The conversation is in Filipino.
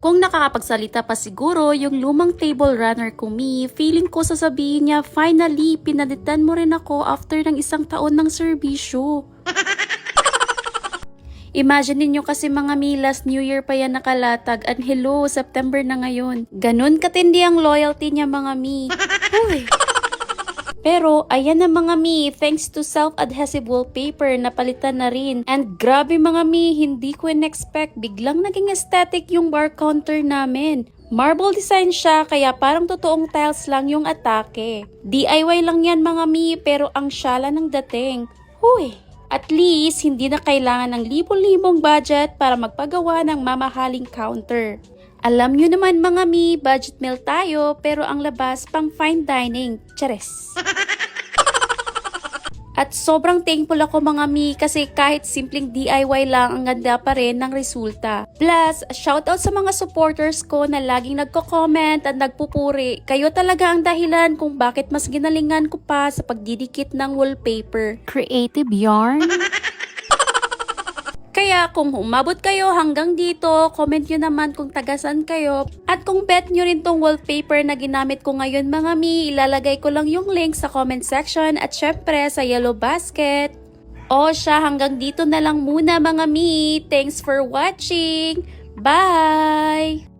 Kung nakakapagsalita pa siguro yung lumang table runner ko feeling ko sasabihin niya, finally, pinalitan mo rin ako after ng 1 taon ng serbisyo. Imagine ninyo kasi mga last New Year pa yan nakalatag and hello, September na ngayon. Ganon katindi ang loyalty niya mga Uy. Pero ayan na mga thanks to self-adhesive wallpaper napalitan na rin. And grabe mga hindi ko in-expect, biglang naging aesthetic yung bar counter namin. Marble design siya kaya parang totoong tiles lang yung atake. DIY lang yan mga pero ang syala ng dating. Huy! At least, hindi na kailangan ng libo-libong budget para magpagawa ng mamahaling counter. Alam nyo naman mga budget meal tayo pero ang labas pang fine dining. Chares! At sobrang thankful ako mga kasi kahit simpleng DIY lang ang ganda pa rin ng resulta. Plus, shoutout sa mga supporters ko na laging nagko-comment at nagpupuri. Kayo talaga ang dahilan kung bakit mas ginalingan ko pa sa pagdidikit ng wallpaper. Creative yarn? Kaya kung umabot kayo hanggang dito, comment nyo naman kung tagasan kayo. At kung bet nyo rin tong wallpaper na ginamit ko ngayon mga ilalagay ko lang yung link sa comment section at syempre sa yellow basket. O siya, hanggang dito na lang muna mga Thanks for watching! Bye!